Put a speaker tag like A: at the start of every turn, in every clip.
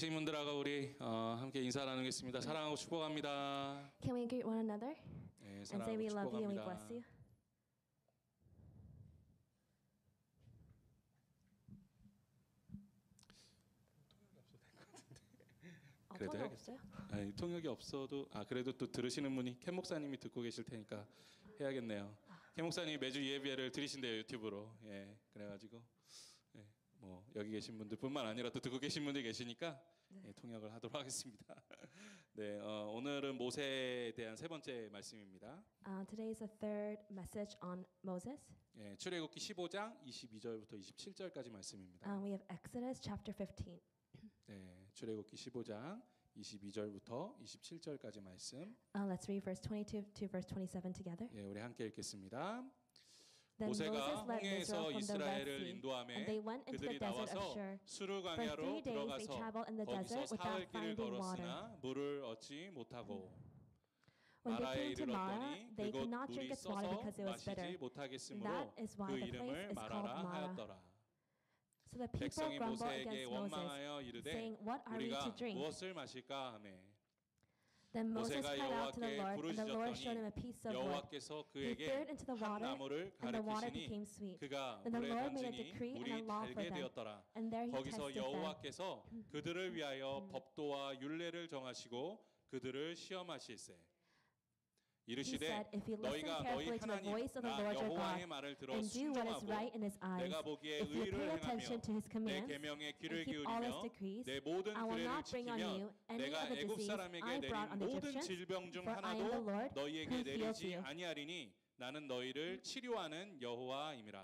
A: 계신 분들하고 우리 함께 인사 나누겠습니다. 사랑하고 축복합니다.
B: Can we greet one another
A: 네,
B: and say
A: 사랑하고
B: we love you and we
A: 축복합니다.
B: bless you?
A: 그래도
B: 통역
A: 해야겠어요.
B: 없어요?
A: 아니, 통역이 없어도 그래도 또 들으시는 분이 캔 목사님이 듣고 계실 테니까 해야겠네요. 캔 목사님이 매주 예배를 드리신대요, 유튜브로. 예, 그래가지고 뭐 여기 계신 분들뿐만 아니라 또 듣고 계신 분들이 계시니까 예, 통역을 하도록 하겠습니다. 네, 오늘은 모세에 대한 세 번째 말씀입니다.
B: Today is the third message on Moses.
A: 예, 출애굽기 15장 22절부터 27절까지 말씀입니다.
B: We have Exodus chapter 15.
A: 네, 출애굽기 15장 22절부터 27절까지 말씀.
B: Let's read verse 22 to verse 27 together.
A: 예, 우리 함께 읽겠습니다.
B: Then
A: 모세가
B: Moses led
A: 홍해에서
B: Israel from the Red
A: 이스라엘을
B: Sea,
A: 인도하며
B: and they went into
A: 그들이
B: the desert of
A: 나와서
B: Shur.
A: 수르
B: For 3
A: 광야로
B: days they
A: 들어가서
B: traveled in the
A: 거기서
B: desert
A: 사흘
B: without
A: 길을
B: finding
A: 걸었으나
B: water.
A: 물을 얻지 못하고
B: When they
A: 마라에
B: came to Mara,
A: 이르렀더니
B: they
A: 그곳
B: could not
A: 물이
B: drink its water
A: 써서
B: because it was
A: 마시지
B: bitter.
A: 못하겠으므로
B: That is why
A: 그
B: the
A: 이름을
B: place is called
A: 마라라
B: Mara.
A: 하였더라.
B: So the people
A: 백성이
B: grumbled
A: 모세에게
B: against
A: 원망하여
B: Moses,
A: 이르되
B: saying, "What are we
A: 우리가
B: to drink?"
A: 무엇을 마실까 하매
B: Then Moses
A: 모세가
B: cried out to the Lord, and the Lord showed him a
A: 부르짖었더니
B: piece of wood.
A: 여호와께서
B: He threw it
A: 그에게
B: into the
A: 한
B: water,
A: 나무를
B: and the water became
A: 가르치시니
B: sweet.
A: 그가
B: Then the
A: 물에
B: Lord made a
A: 던지니
B: decree and a
A: 물이
B: law for
A: 달게
B: them.
A: 되었더라.
B: And there he
A: 거기서
B: tested them.
A: 여호와께서 그들을 위하여 법도와 율례를 정하시고 그들을 시험하실세.
B: He
A: 이르시되
B: said, "If you listen
A: 너희가 너희
B: carefully to the
A: 하나님
B: voice of the
A: 나
B: Lord your
A: 여호와의
B: God
A: 말을 들어
B: and do what is
A: 순종하고
B: right in His eyes,
A: 내가 보기에
B: if you
A: 의를
B: pay
A: 행하며
B: attention to His
A: 내
B: commands
A: 계명에
B: and
A: 귀를
B: keep all His
A: 기울이며
B: decrees,
A: 내 모든
B: I will
A: 규례를
B: not bring on
A: 지키며
B: you any
A: 내가
B: of the
A: 애굽
B: disease
A: 사람에게
B: I brought
A: 내린
B: on the
A: 모든
B: Egyptians,
A: 질병 중
B: for I am the
A: 하나도
B: Lord
A: 너희에게
B: who heals
A: 내리지
B: you."
A: 아니하리니 나는 너희를 치료하는 여호와임이라.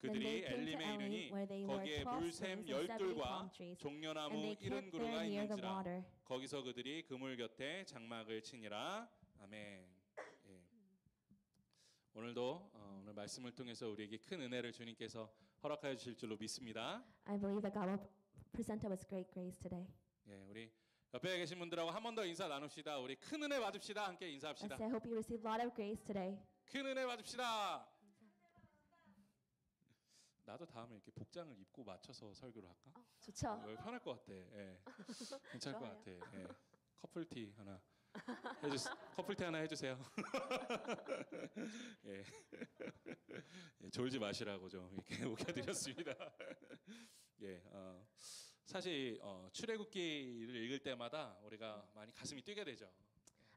B: Then
A: 그들이
B: they came to
A: 엘림에
B: Elim,
A: 이르니
B: where they were
A: 거기에
B: 12
A: 물샘
B: springs and 70 palm
A: 12둘과
B: trees, and
A: 종려나무
B: they
A: 70
B: camped
A: 그루가
B: there near the
A: 있는지라
B: water.
A: 거기서 그들이 그물 곁에 장막을 치니라. 아멘. 예. 오늘도 오늘 말씀을 통해서 우리에게 큰 은혜를 주님께서 허락하여 주실 줄로 믿습니다.
B: I believe that God will present us great grace today.
A: 예, 우리 옆에 계신 분들하고 한 번 더 인사 나눕시다. 우리 큰 은혜 받읍시다. 함께 인사합시다.
B: I hope you receive a lot of grace today.
A: 큰 은혜 받읍시다. 나도 다음에 이렇게 복장을 입고 맞춰서 설교를 할까?
B: 좋죠.
A: 편할 것 같아. 예. 괜찮을 것
B: 좋아요.
A: 같아. 예. 커플티 하나 커플티 하나 해주세요. 예. 예, 졸지 마시라고 좀 이렇게 묵혀드렸습니다. 예, 사실 출애굽기를 읽을 때마다 우리가 많이 가슴이 뛰게 되죠.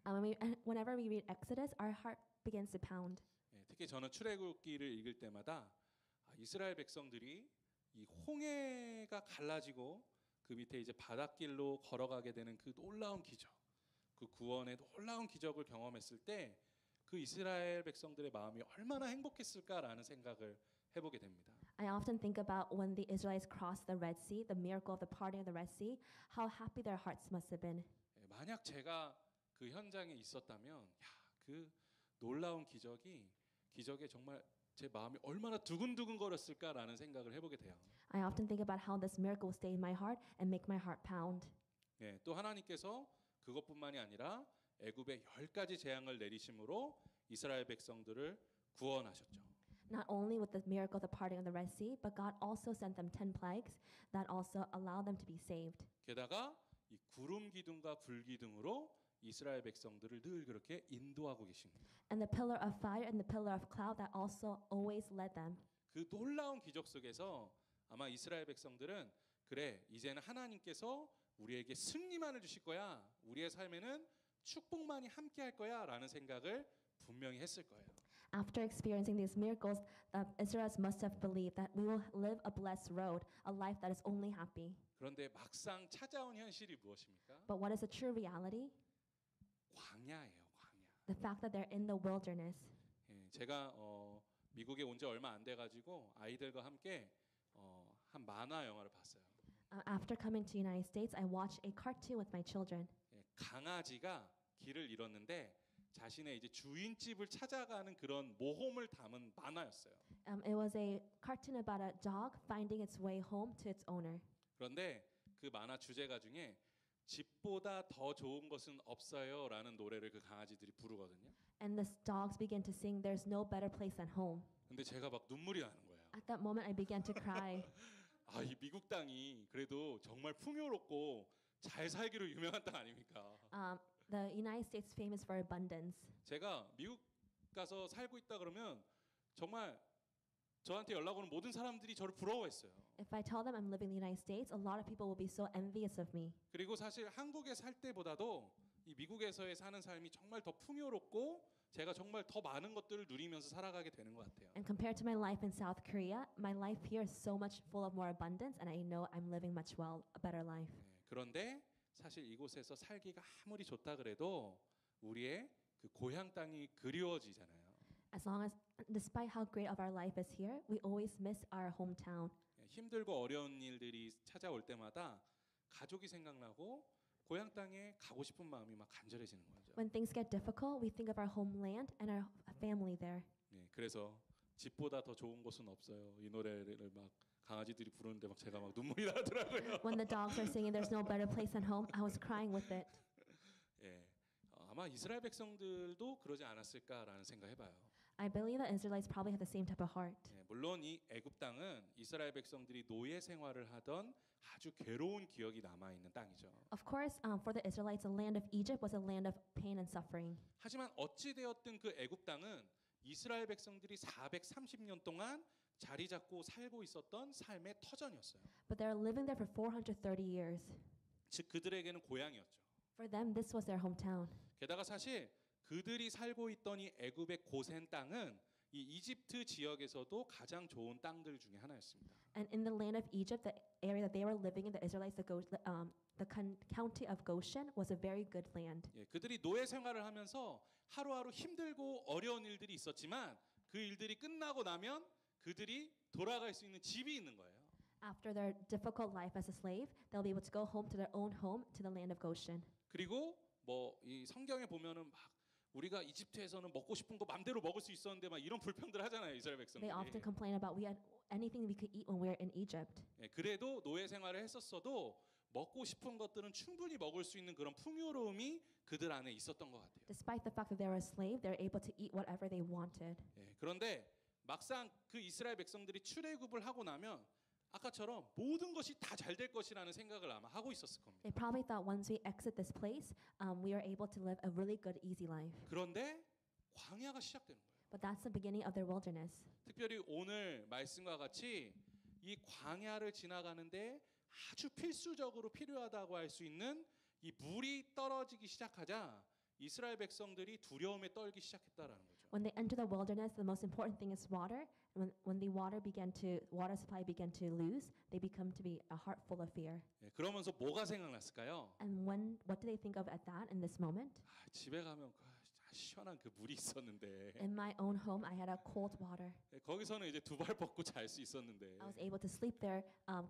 B: Whenever we read Exodus, our heart begins to pound.
A: 예, 특히 저는 출애굽기를 읽을 때마다 이스라엘 백성들이 이 홍해가 갈라지고 그 밑에 이제 바닷길로 걸어가게 되는 그 놀라운 기적, 그 구원의 놀라운 기적을 경험했을 때 그 이스라엘 백성들의 마음이 얼마나 행복했을까라는 생각을 해보게 됩니다.
B: I often think about when the Israelites crossed the Red Sea, the miracle of the parting of the Red Sea, how happy their hearts must have been.
A: 예, 만약 제가 그 현장에 있었다면, 그 놀라운 기적에 정말 제 마음이 얼마나 두근두근 거렸을까라는 생각을 해보게 돼요.
B: I often think about how this miracle will stay in my heart and make my heart pound.
A: 예, 또 하나님께서 그것뿐만이 아니라 애굽에 10가지 재앙을 내리심으로 이스라엘 백성들을 구원하셨죠.
B: Not only with the miracle of the parting of the Red Sea, but God also sent them 10 plagues that also allowed them to be saved.
A: 게다가 이 구름 기둥과 불 기둥으로 이스라엘 백성들을 늘 그렇게 인도하고 계십니다.
B: And the pillar of fire and the pillar of cloud that also always led them.
A: 그 놀라운 기적 속에서 아마 이스라엘 백성들은 그래, 이제는 하나님께서 우리에게 승리만을 주실 거야. 우리의 삶에는 축복만이 함께 할 거야 라는 생각을 분명히 했을 거예요.
B: After experiencing these miracles, the Israelites must have believed that we will live a blessed road, a life that is only happy.
A: 그런데 막상 찾아온 현실이 무엇입니까?
B: But what is the true reality?
A: 광야예요, 광야.
B: The fact that they're in the wilderness.
A: 예, 제가 미국에 온 지 얼마 안 돼가지고 아이들과 함께 한 만화 영화를 봤어요.
B: After coming to the United States, I watched a cartoon with my children.
A: 예, 강아지가 길을 잃었는데 자신의 이제 주인집을 찾아가는 그런 모험을 담은 만화였어요.
B: It was a cartoon about a dog finding its way home to its owner.
A: 그런데 그 만화 주제가 중에 집보다 더 좋은 것은 없어요라는 노래를 그 강아지들이 부르거든요.
B: And the dogs began to sing, "There's no better place than home."
A: 근데 제가 막 눈물이 나는 거예요.
B: At that moment, I began to cry.
A: 아, 이 미국 땅이 그래도 정말 풍요롭고 잘 살기로 유명한 땅 아닙니까?
B: The United States is famous for abundance.
A: 제가 미국 가서 살고 있다 그러면 정말 저한테 연락 오는 모든 사람들이 저를 부러워했어요.
B: If I tell them I'm living in the United States, a lot of people will be so envious of me.
A: 그리고 사실 한국에 살 때보다도 이 미국에서의 사는 삶이 정말 더 풍요롭고 제가 정말 더 많은 것들을 누리면서 살아가게 되는 것 같아요.
B: And compared to my life in South Korea, my life here is so much full of more abundance, and I know I'm living much a better life.
A: 그런데 사실 이곳에서 살기가 아무리 좋다 그래도 우리의 그 고향 땅이 그리워지잖아요.
B: As long as, despite how great of our life is here, we always miss our hometown.
A: 힘들고 어려운 일들이 찾아올 때마다 가족이 생각나고 고향 땅에 가고 싶은 마음이 막 간절해지는 거죠.
B: When things get difficult, we think of our homeland and our family there.
A: 그래서 집보다 더 좋은 곳은 없어요. 이 노래를 막 강아지들이 부르는데 막 제가 막 눈물이 나더라고요.
B: When the dogs were singing "There's no better place than home," I was crying with it.
A: 아마 이스라엘 백성들도 그러지 않았을까라는 생각해봐요.
B: I believe that Israelites probably have the same type of heart.
A: 물론 이 애굽 땅은 이스라엘 백성들이 노예 생활을 하던 아주 괴로운 기억이 남아 있는 땅이죠.
B: Of course, for the Israelites, the land of Egypt was a land of pain and suffering.
A: 하지만 어찌 되었든 그 애굽 땅은 이스라엘 백성들이 430년 동안 자리 잡고 살고 있었던 삶의 터전이었어요.
B: But they were living there for 430 years.
A: 즉 그들에게는 고향이었죠.
B: For them, this was their hometown.
A: 게다가 사실 그들이 살고 있던 이 애굽의 고센 땅은 이 이집트 지역에서도 가장 좋은 땅들 중에 하나였습니다.
B: And in the land of Egypt, the area that they were living in, the Israelites, the county of Goshen was a very good land.
A: 그들이 노예 생활을 하면서 하루하루 힘들고 어려운 일들이 있었지만 그 일들이 끝나고 나면 그들이 돌아갈 수 있는 집이 있는 거예요.
B: After their difficult life as a slave, they'll be able to go home to their own home, to the land of Goshen.
A: 그리고 뭐 이 성경에 보면은 막 우리가 이집트에서는 먹고 싶은 거 맘대로 먹을 수 있었는데 막 이런 불평들 하잖아요, 이스라엘 백성들이.
B: They often complain about we had anything we could eat when we were in Egypt.
A: 그래도 노예 생활을 했었어도 먹고 싶은 것들은 충분히 먹을 수 있는 그런 풍요로움이 그들 안에 있었던 것 같아요.
B: Despite the fact that they were a slave, they were able to eat whatever they wanted.
A: 그런데 막상 그 이스라엘 백성들이 출애굽을 하고 나면 아까처럼 모든 것이 다 잘 될 것이라는 생각을 아마 하고 있었을 겁니다.
B: They probably thought once we exit this place, we are able to live a really good, easy life.
A: 그런데 광야가 시작되는 거예요.
B: But that's the beginning of their wilderness.
A: 특별히 오늘 말씀과 같이 이 광야를 지나가는데 아주 필수적으로 필요하다고 할 수 있는 이 물이 떨어지기 시작하자 이스라엘 백성들이 두려움에 떨기 시작했다라는 거죠.
B: When they enter the wilderness, the most important thing is water. When the water supply began to lose, they become to be a heart full of fear.
A: 그러면서 뭐가 생각났을까요?
B: And what do they think of at that in this moment?
A: 집에 가면 시원한 그 물이 있었는데
B: In my own home, I had a cold water.
A: 거기서는 이제 두 발 뻗고 잘 수 있었는데
B: I was able to sleep there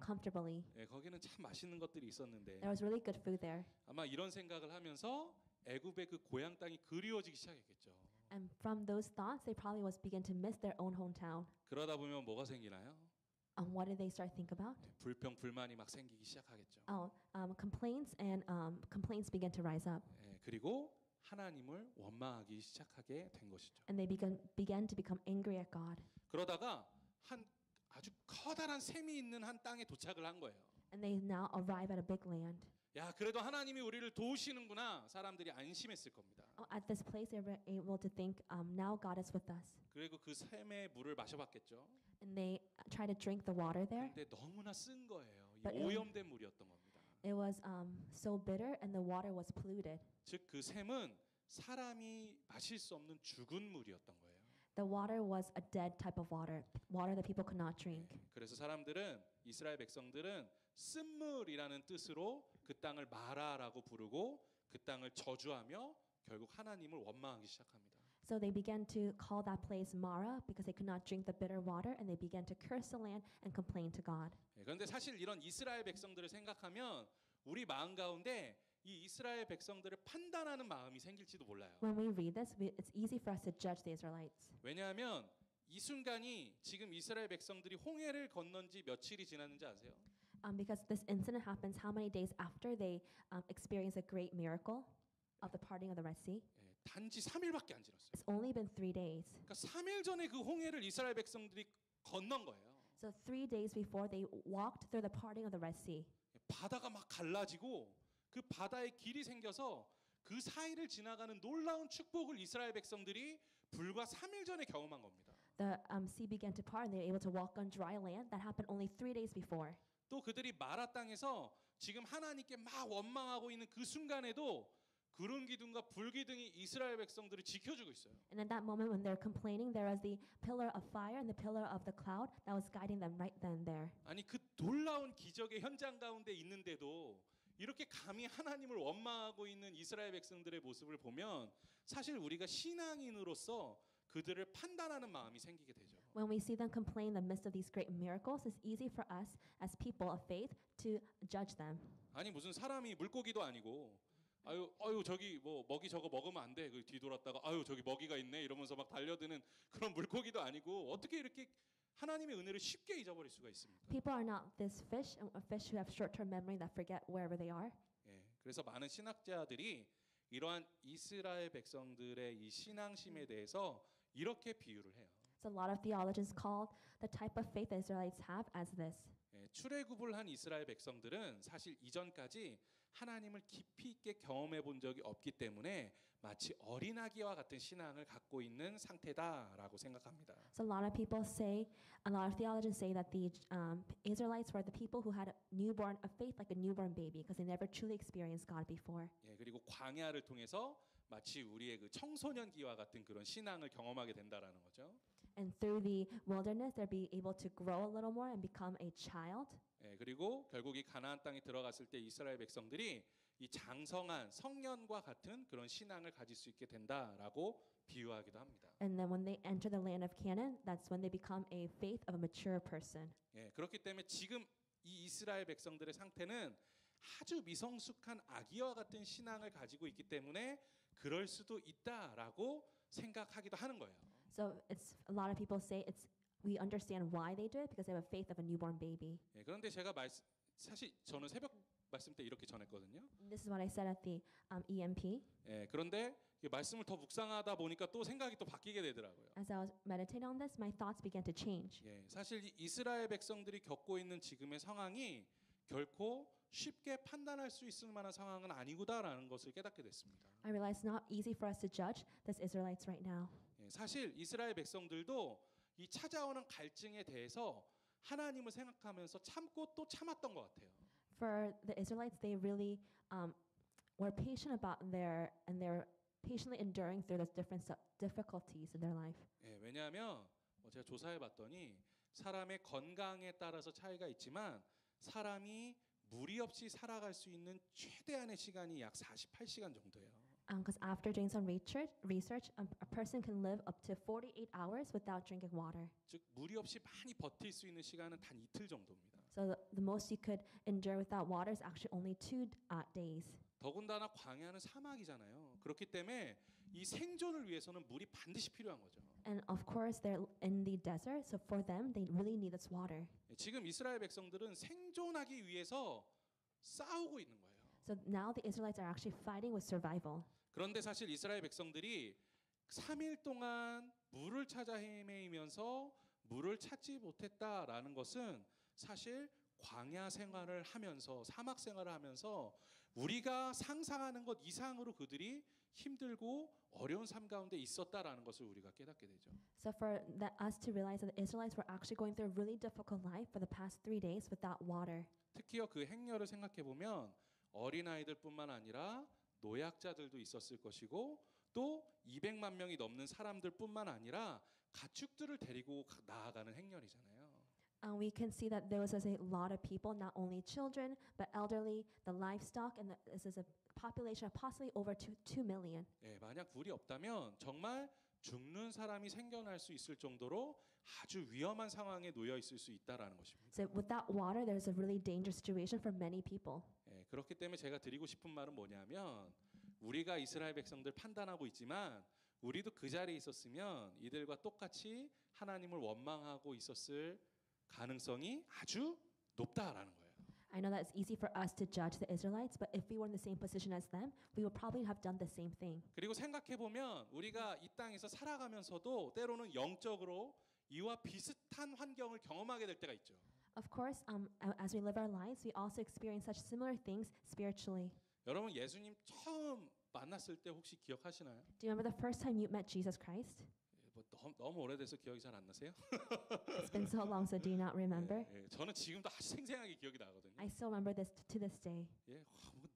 B: comfortably.
A: 거기는 참 맛있는 것들이 있었는데
B: There was really good food there.
A: 아마 이런 생각을 하면서 애굽의 그 고향 땅이 그리워지기 시작했겠죠.
B: And from those thoughts, they probably began to miss their own hometown.
A: 그러다 보면 뭐가 생기나요?
B: What did they start to think about?
A: 불평 불만이 막 생기기 시작하겠죠.
B: Complaints began to rise up.
A: 그리고 하나님을 원망하기 시작하게 된 것이죠.
B: And they began to become angry at God.
A: 그러다가 한 아주 커다란 샘이 있는 한 땅에 도착을 한 거예요.
B: And they now arrive at a big land.
A: 야, 그래도 하나님이 우리를 도우시는구나. 사람들이 안심했을 겁니다.
B: At this place, they were able to think, now God is with us.
A: 그리고 그 샘의 물을 마셔봤겠죠.
B: And they tried to drink the water there.
A: 근데 너무나 쓴 거예요.
B: But
A: 오염된 물이었던 겁니다.
B: It was so bitter, and the water was polluted.
A: 즉 그 샘은 사람이 마실 수 없는 죽은 물이었던 거예요.
B: The water was a dead type of water that people could not drink.
A: 그래서 사람들은 이스라엘 백성들은 쓴물이라는 뜻으로 그 땅을 마라라고 부르고 그 땅을 저주하며 결국 하나님을 원망하기 시작합니다.
B: So they began to call that place Mara because they could not drink the bitter water, and they began to curse the land and complain to God.
A: 그런데 사실 이런 이스라엘 백성들을 생각하면 우리 마음 가운데 이 이스라엘 백성들을 판단하는 마음이 생길지도 몰라요.
B: When we read this, it's easy for us to judge the Israelites.
A: 왜냐하면 이 순간이 지금 이스라엘 백성들이 홍해를 건넌 지 며칠이 지났는지 아세요?
B: Because this incident happens how many days after they experience a great miracle of the parting of the Red Sea?
A: 단지 3일밖에 안 지났어요.
B: It's only been 3 days.
A: 그러니까 3일 전에 그 홍해를 이스라엘 백성들이 건넌 거예요.
B: So 3 days before they walked through the parting of the Red Sea.
A: 바다가 막 갈라지고 그 바다에 길이 생겨서 그 사이를 지나가는 놀라운 축복을 이스라엘 백성들이 불과 3일 전에 경험한 겁니다.
B: The sea began to part and they were able to walk on dry land. That happened only 3 days before.
A: 또 그들이 마라 땅에서 지금 하나님께 막 원망하고 있는 그 순간에도 구름 기둥과 불 기둥이 이스라엘 백성들을 지켜주고 있어요.
B: And in that moment when they're complaining, there was the pillar of fire and the pillar of the cloud that was guiding them right then and there.
A: 아니 그 놀라운 기적의 현장 가운데 있는데도 이렇게 감히 하나님을 원망하고 있는 이스라엘 백성들의 모습을 보면 사실 우리가 신앙인으로서 그들을 판단하는 마음이 생기게 되죠.
B: When we see them complain in the midst of these great miracles, it's easy for us as people of faith to judge them.
A: 아니 무슨 사람이 물고기도 아니고 아유 저기 뭐 먹이 저거 먹으면 안 돼. 그 뒤돌았다가 아유 저기 먹이가 있네 이러면서 막 달려드는 그런 물고기도 아니고 어떻게 이렇게 하나님의 은혜를 쉽게 잊어버릴 수가 있습니까?
B: People are not this fish, a fish who have short-term memory that forget wherever they are.
A: 예, 그래서 많은 신학자들이 이러한 이스라엘 백성들의 이 신앙심에 대해서 이렇게 비유를 해요.
B: So a lot of theologians call the type of faith the Israelites have as this.
A: 예, 출애굽을 한 이스라엘 백성들은 사실 이전까지 하나님을 깊이 있게 경험해 본 적이 없기 때문에 마치 어린아기와 같은 신앙을 갖고 있는 상태다라고 생각합니다.
B: So a lot of people say, a lot of theologians say that the Israelites were the people who had a faith like a newborn baby because they never truly experienced God before.
A: 예, 그리고 광야를 통해서 마치 우리의 그 청소년기와 같은 그런 신앙을 경험하게 된다라는 거죠.
B: And through the wilderness, they'll be able to grow a little more and become a child.
A: 예, 그리고 결국 이 가나안 땅에 들어갔을 때 이스라엘 백성들이 이 장성한 성년과 같은 그런 신앙을 가질 수 있게 된다라고 비유하기도 합니다.
B: And then when they enter the land of Canaan, that's when they become a faith of a mature person.
A: 예, 그렇기 때문에 지금 이 이스라엘 백성들의 상태는 아주 미성숙한 아기와 같은 신앙을 가지고 있기 때문에 그럴 수도 있다라고 생각하기도 하는 거예요.
B: So it's a lot of people say we understand why they do it because they have a faith of a newborn baby.
A: 예, 그런데 제가 사실 저는 새벽 말씀 때 이렇게 전했거든요.
B: This is what I said at the EMP.
A: 예, 그런데 이 말씀을 더 묵상하다 보니까 또 생각이 또 바뀌게 되더라고요.
B: As I was meditating on this, my thoughts began to change.
A: 예, 사실 이 이스라엘 백성들이 겪고 있는 지금의 상황이 결코 쉽게 판단할 수 있을 만한 상황은 아니구나라는 것을 깨닫게 됐습니다.
B: I realize it's not easy for us to judge these Israelites right now.
A: 예, 사실 이스라엘 백성들도 이 찾아오는 갈증에 대해서 하나님을 생각하면서 참고 또 참았던 것 같아요.
B: For the Israelites, they really were patient about they're patiently enduring through those different difficulties in their life.
A: 예, 왜냐하면 제가 조사해봤더니 사람의 건강에 따라서 차이가 있지만 사람이 무리 없이 살아갈 수 있는 최대한의 시간이 약 48시간 정도예요.
B: Because after doing some research, a person can live up to 48 hours without drinking water.
A: 즉 무리 없이 많이 버틸 수 있는 시간은 단 이틀 정도입니다.
B: So the most you could endure without water is actually only 2 days.
A: 더군다나 광야는 사막이잖아요. 그렇기 때문에 이 생존을 위해서는 물이 반드시 필요한 거죠.
B: And of course, they're in the desert, so for them, they really need this water.
A: 지금 이스라엘 백성들은 생존하기 위해서 싸우고 있는 거예요.
B: So now the Israelites are actually fighting with survival.
A: 그런데 사실 이스라엘 백성들이 3일 동안 물을 찾아 헤매이면서 물을 찾지 못했다라는 것은 사실 광야 생활을 하면서 사막 생활을 하면서 우리가 상상하는 것 이상으로 그들이 힘들고 어려운 삶 가운데 있었다라는 것을 우리가 깨닫게 되죠.
B: So for us to realize that the Israelites were actually going through a really difficult life for the past 3 days without water.
A: 특히요 그 행렬을 생각해 보면 어린아이들뿐만 아니라 노약자들도 있었을 것이고 또 200만 명이 넘는 사람들뿐만 아니라 가축들을 데리고 나아가는 행렬이잖아요.
B: We can see that there was a lot of people, not only children, but elderly, the livestock, and this is a population of possibly over 2 million.
A: 예, 만약 물이 없다면 정말 죽는 사람이 생겨날 수 있을 정도로 아주 위험한 상황에 놓여 있을 수 있다라는 것입니다.
B: So without water, there's a really dangerous situation for many people.
A: 예, 그렇기 때문에 제가 드리고 싶은 말은 뭐냐면 우리가 이스라엘 백성들 판단하고 있지만 우리도 그 자리에 있었으면 이들과 똑같이 하나님을 원망하고 있었을 가능성이 아주 높다라는 거예요.
B: I know that it's easy for us to judge the Israelites, but if we were in the same position as them, we would probably have done the same thing.
A: 그리고 생각해 보면 우리가 이 땅에서 살아가면서도 때로는 영적으로 이와 비슷한 환경을 경험하게 될 때가 있죠.
B: Of course, as we live our lives, we also experience such similar things spiritually.
A: 여러분 예수님 처음 만났을 때 혹시 기억하시나요?
B: Do you remember the first time you met Jesus Christ?
A: 뭐 너무 오래돼서 기억이 잘 안 나세요?
B: It's been so long, so do you not remember?
A: 저는 지금도 아주 생생하게 기억이 나거든요.
B: I still remember this to this day.
A: 예, 뭐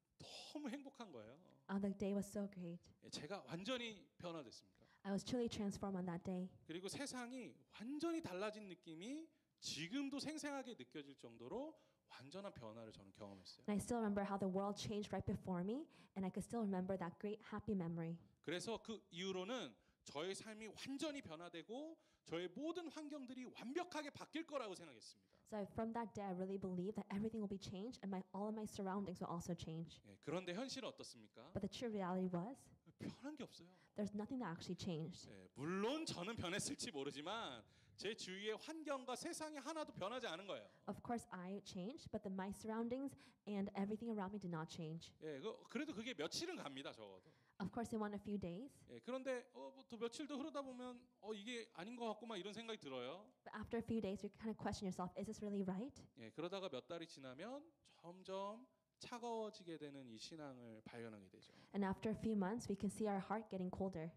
A: 너무 행복한 거예요.
B: The day was so great.
A: 예, 제가 완전히 변화됐습니다.
B: I was truly transformed on that day.
A: 그리고 세상이 완전히 달라진 느낌이 지금도 생생하게 느껴질 정도로 완전한 변화를 저는 경험했어요.
B: And I still remember how the world changed right before me, and I could still remember that great happy memory.
A: 그래서 그 이후로는 저의 삶이 완전히 변화되고 저의 모든 환경들이 완벽하게 바뀔 거라고 생각했습니다.
B: So from that day, I really believed that everything will be changed, and all of my surroundings will also change.
A: 예, 그런데 현실은 어떻습니까?
B: But the true reality was,
A: 변한 게 없어요.
B: there's nothing that actually changed.
A: 예, 물론 저는 변했을지 모르지만 제 주위의 환경과 세상이 하나도 변하지 않은 거예요.
B: Of course, I changed, but my surroundings and everything around me did not change.
A: 예, 그래도 그게 며칠은 갑니다, 적어도.
B: Of course, it went a few days.
A: 예, 그런데 또 며칠 더 흐르다 보면 이게 아닌 것 같구만 이런 생각이 들어요.
B: But after a few days, you kind of question yourself, is this really right?
A: 예, 그러다가 몇 달이 지나면 점점 차가워지게 되는 이 신앙을 발견하게 되죠.
B: And after a few months, we can see our heart getting colder.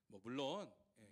A: 뭐 물론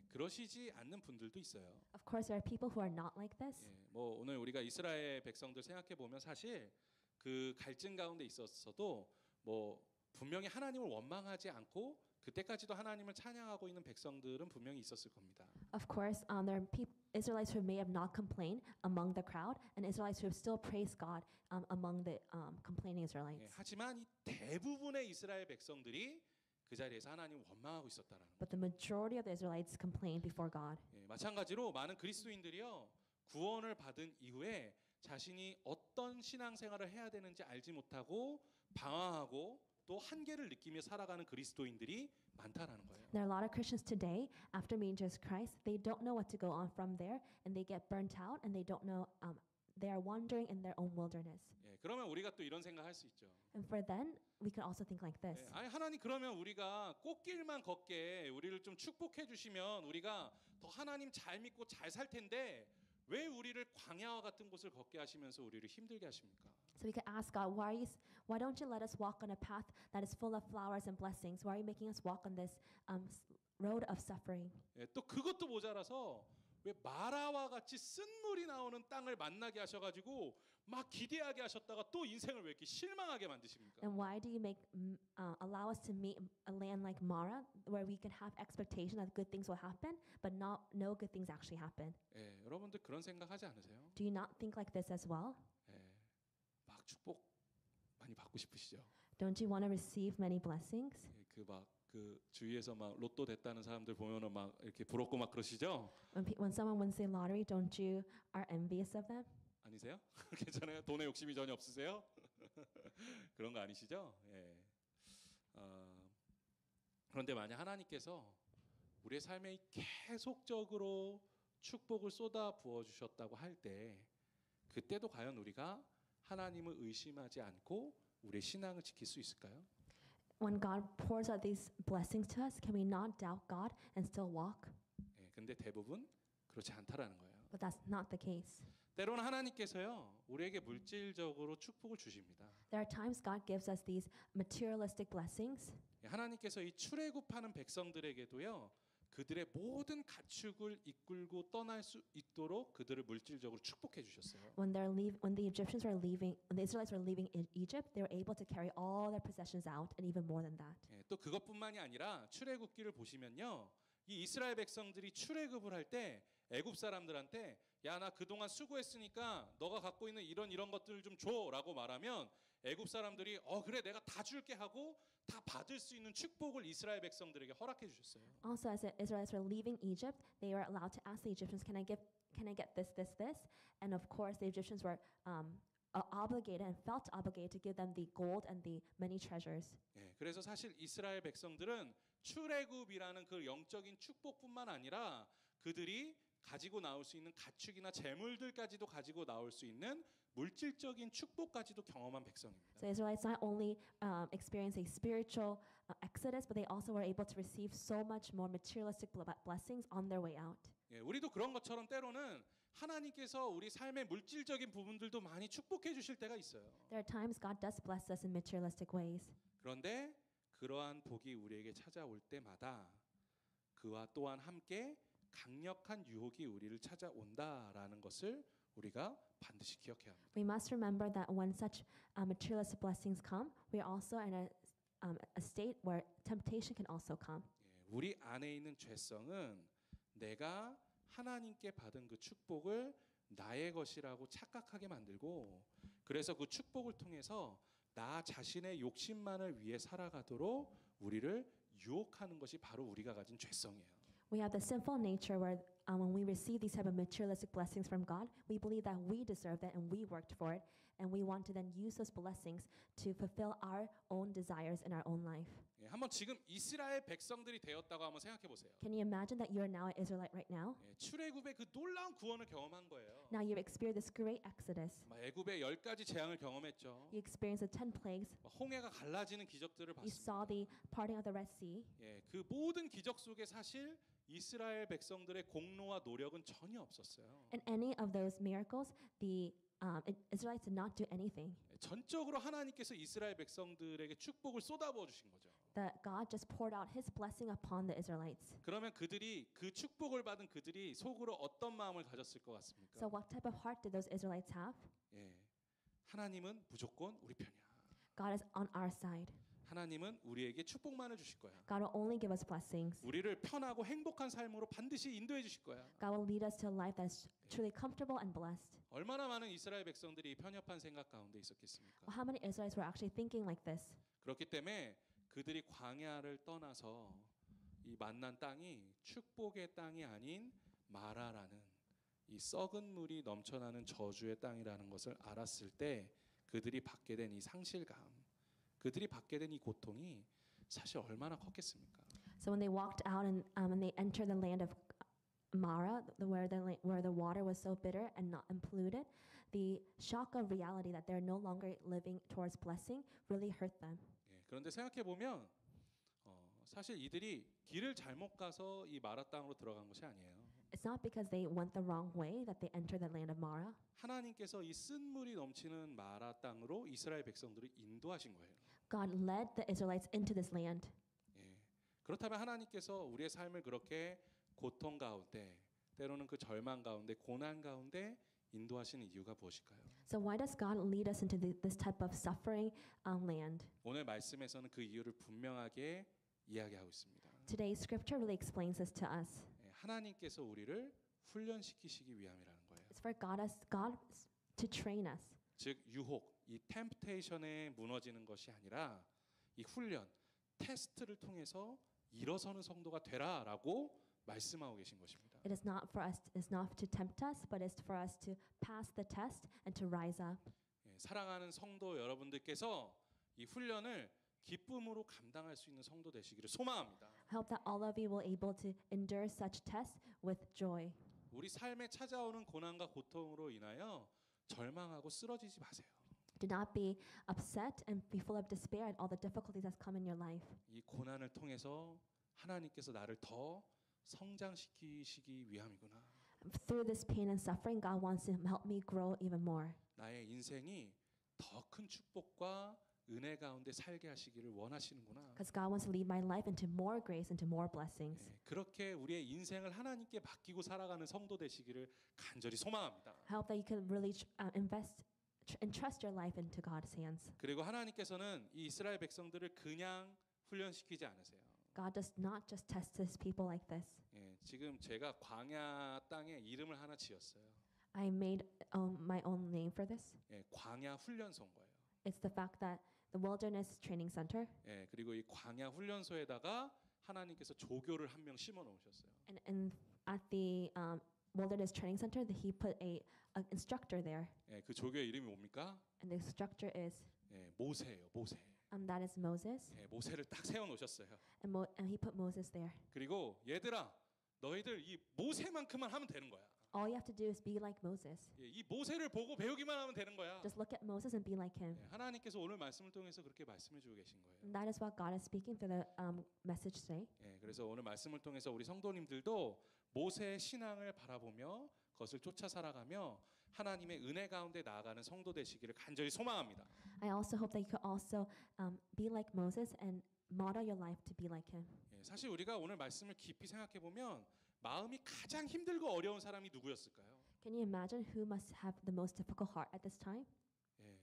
A: 그러시지 않는 분들도 있어요.
B: Of course, there are people who are not like this.
A: 예, 뭐 오늘 우리가 이스라엘 백성들 생각해 보면 사실 그 갈증 가운데 있었어도 뭐 분명히 하나님을 원망하지 않고 그때까지도 하나님을 찬양하고 있는 백성들은 분명히 있었을 겁니다.
B: Of course, there are Israelites who may have not complained among the crowd, and Israelites who have still praised God among the complaining Israelites.
A: 예, 하지만 이 대부분의 이스라엘 백성들이 그 자리에서 하나님을 원망하고 있었다라는 거예요.
B: But the majority of the Israelites complained before God.
A: 예, 마찬가지로 많은 그리스도인들이요 구원을 받은 이후에 자신이 어떤 신앙생활을 해야 되는지 알지 못하고 방황하고 또 한계를 느끼며 살아가는 그리스도인들이 많다라는 거예요.
B: There are a lot of Christians today, after meeting Jesus Christ, they don't know what to go on from there, and they get burnt out, and they don't know. They are wandering in their own wilderness.
A: 예, 그러면 우리가 또 이런 생각할 수 있죠.
B: And for then, we can also think like this.
A: 예, 아니 하나님 그러면 우리가 꽃길만 걷게 우리를 좀 축복해 주시면 우리가 더 하나님 잘 믿고 잘 살 텐데 왜 우리를 광야와 같은 곳을 걷게 하시면서 우리를 힘들게 하십니까?
B: So we could ask God, why don't you let us walk on a path that is full of flowers and blessings? Why are you making us walk on this road of suffering?
A: 예, 또 그것도 모자라서 왜 마라와 같이 쓴물이 나오는 땅을 만나게 하셔가지고 막 기대하게 하셨다가 또 인생을 왜 이렇게 실망하게 만드십니까?
B: And why do you allow us to meet a land like Mara, where we can have expectation that good things will happen, but no good things actually happen?
A: 예, 여러분들 그런 생각하지 않으세요?
B: Do you not think like this as well?
A: 예, 막 축복 많이 받고 싶으시죠?
B: Don't you want to receive many blessings?
A: 예, 그 주위에서 막 로또 됐다는 사람들 보면은 막 이렇게 부럽고 막 그러시죠?
B: When someone wins the lottery, don't you are envious of them?
A: 아니세요? 괜찮아요? 돈에 욕심이 전혀 없으세요? 그런 거 아니시죠? 예. 그런데 만약 하나님께서 우리의 삶에 계속적으로 축복을 쏟아 부어 주셨다고 할 때 그때도 과연 우리가 하나님을 의심하지 않고 우리의 신앙을 지킬 수 있을까요?
B: When God pours out these blessings to us, can we not doubt God and still walk?
A: 예, 근데 대부분 그렇지 않다라는 거예요.
B: But that's not the case.
A: 때로는 하나님께서요 우리에게 물질적으로 축복을 주십니다.
B: There are times God gives us these materialistic blessings.
A: 예, 하나님께서 이 출애굽하는 백성들에게도요 그들의 모든 가축을 이끌고 떠날 수 있도록 그들을 물질적으로 축복해 주셨어요.
B: When the Egyptians were leaving, when the Israelites were leaving Egypt, they were able to carry all their possessions out, and even more than that.
A: 예, 또 그것뿐만이 아니라 출애굽기를 보시면요, 이 이스라엘 백성들이 출애굽을 할 때 애굽 사람들한테 야, 나 그동안 수고했으니까 너가 갖고 있는 이런 것들을 좀 줘라고 말하면 애굽 사람들이 그래 내가 다 줄게 하고 다 받을 수 있는 축복을 이스라엘 백성들에게 허락해 주셨어요.
B: Also, as the Israelites were leaving Egypt, they were allowed to ask the Egyptians, "Can I get this, this, this?" And of course, the Egyptians were obligated and felt obligated to give them the gold and the many treasures.
A: 예, 그래서 사실 이스라엘 백성들은 출애굽이라는 그 영적인 축복뿐만 아니라 그들이 가지고 나올 수 있는 가축이나 재물들까지도 가지고 나올 수 있는 물질적인 축복까지도 경험한 백성입니다.
B: So Israelites not only experienced a spiritual exodus, but they also were able to receive so much more materialistic blessings on their way out.
A: 예, 우리도 그런 것처럼 때로는 하나님께서 우리 삶의 물질적인 부분들도 많이 축복해 주실 때가 있어요.
B: There are times God does bless us in materialistic ways.
A: 그런데 그러한 복이 우리에게 찾아올 때마다 그와 또한 함께 강력한 유혹이 우리를 찾아온다라는 것을 우리가 반드시 기억해야 합니다.
B: We must remember that when such materialistic blessings come, we are also in a state where temptation can also come.
A: 예, 우리 안에 있는 죄성은 내가 하나님께 받은 그 축복을 나의 것이라고 착각하게 만들고 그래서 그 축복을 통해서 나 자신의 욕심만을 위해 살아가도록 우리를 유혹하는 것이 바로 우리가 가진 죄성이에요.
B: We have the sinful nature where when we receive these type of materialistic blessings from God, we believe that we deserve it and we worked for it, and we want to then use those blessings to fulfill our own desires in our own life.
A: 예, 한번 지금 이스라엘 백성들이 되었다고 한번 생각해 보세요.
B: Can you imagine that you are now an Israelite right now?
A: 예, 출애굽의 그 놀라운 구원을 경험한 거예요.
B: Now you've experienced this great exodus.
A: 애굽의 10가지 재앙을 경험했죠.
B: You experienced the 10 plagues.
A: 홍해가 갈라지는 기적들을
B: You saw
A: 봤습니다.
B: the parting of the Red Sea.
A: 예, 그 모든 기적 속에 사실 이스라엘 백성들의 공로와 노력은 전혀 없었어요.
B: In any of those miracles, the Israelites did not do anything.
A: 예, 전적으로 하나님께서 이스라엘 백성들에게 축복을 쏟아부어 주신 거죠.
B: That God just poured out His blessing upon the Israelites.
A: 그러면 그들이 그 축복을 받은 그들이 속으로 어떤 마음을 가졌을 것 같습니까?
B: So what type of heart did those Israelites have?
A: 예, 하나님은 무조건 우리 편이야.
B: God is on our side.
A: 하나님은 우리에게 축복만을 주실 거야.
B: God will only give us blessings.
A: 우리를 편하고 행복한 삶으로 반드시 인도해 주실 거야.
B: God will lead us to a life that is truly comfortable and blessed.
A: 얼마나 많은 이스라엘 백성들이 편협한 생각 가운데 있었겠습니까?
B: Well, how many Israelites were actually thinking like this?
A: 그렇기 때문에 그들이 광야를 떠나서 이 만난 땅이 축복의 땅이 아닌 마라라는 이 썩은 물이 넘쳐나는 저주의 땅이라는 것을 알았을 때 그들이 받게 된 이 상실감, 그들이 받게 된 이 고통이 사실 얼마나 컸겠습니까?
B: So when they walked out and they entered the land of Mara, where the water was so bitter and not polluted, the shock of reality that they're no longer living towards blessing really hurt them.
A: 예, 그런데 생각해 보면 사실 이들이 길을 잘못 가서 이 마라 땅으로 들어간 것이 아니에요.
B: It's not because they went the wrong way that they entered the land of Mara.
A: 하나님께서 이 쓴물이 넘치는 마라 땅으로 이스라엘 백성들을 인도하신 거예요.
B: God led the Israelites into this land.
A: 예. 그렇다면 하나님께서 우리의 삶을 그렇게 고통 가운데, 때로는 그 절망 가운데, 고난 가운데 인도하시는 이유가 무엇일까요?
B: So why does God lead us into this type of suffering land?
A: 오늘 말씀에서는 그 이유를 분명하게 이야기하고 있습니다.
B: Today's scripture really explains this to us.
A: 예, 하나님께서 우리를 훈련시키시기 위함이라는 거예요.
B: It's for God to train us.
A: 즉 유혹, 이 템프테이션에 무너지는 것이 아니라 이 훈련, 테스트를 통해서 일어서는 성도가 되라라고 말씀하고 계신 것입니다.
B: It is not for us. It's not to tempt us, but it's for us to pass the test and to rise up.
A: 예, 사랑하는 성도 여러분들께서 이 훈련을 기쁨으로 감당할 수 있는 성도 되시기를 소망합니다.
B: I hope that all of you will able to endure such tests with joy.
A: 우리 삶에 찾아오는 고난과 고통으로 인하여 절망하고 쓰러지지 마세요.
B: Do not be upset and be full of despair at all the difficulties that's come in your life.
A: 이 고난을 통해서 하나님께서 나를 더 성장시키시기 위함이구나.
B: Through this pain and suffering, God wants to help me grow even more.
A: 나의 인생이 더 큰 축복과 은혜 가운데 살게 하시기를 원하시는구나.
B: Because God wants to lead my life into more grace, into more blessings.
A: 예, 그렇게 우리의 인생을 하나님께 맡기고 살아가는 성도 되시기를 간절히 소망합니다.
B: I hope that you can really entrust your life into God's hands.
A: 그리고 하나님께서는 이 이스라엘 백성들을 그냥 훈련시키지 않으세요.
B: God does not just test His people like this.
A: 예, 지금 제가 광야 땅에 이름을 하나 지었어요.
B: I made my own name for this.
A: 예, 광야 훈련소인 거예요.
B: It's the fact that the Wilderness Training Center
A: 예, 그리고 이 광야 훈련소에다가 하나님께서 조교를 한 명 심어 놓으셨어요.
B: and at the Wilderness Training Center, He put a instructor there,
A: 예, 그 조교의 이름이 뭡니까?
B: and the instructor is
A: 예, 모세예요, 모세.
B: that is Moses,
A: 예, 모세를 딱 세워 놓으셨어요.
B: and He put Moses there.
A: 그리고 얘들아, 너희들 이 모세만큼만 하면 되는 거야.
B: All you have to do is be like Moses.
A: 예, 이 모세를 보고 배우기만 하면 되는 거야.
B: Just look at Moses and be like him.
A: 예, 하나님께서 오늘 말씀을 통해서 그렇게 말씀해 주고 계신 거예요.
B: And that is what God is speaking through the message today.
A: 예, 그래서 오늘 말씀을 통해서 우리 성도님들도 모세의 신앙을 바라보며 그것을 쫓아 살아가며 하나님의 은혜 가운데 나아가는 성도 되시기를 간절히 소망합니다.
B: I also hope that you could also be like Moses and model your life to be like him.
A: 예, 사실 우리가 오늘 말씀을 깊이 생각해 보면 마음이 가장 힘들고 어려운 사람이 누구였을까요?
B: Can you imagine who must have the most difficult heart at this time?
A: 예,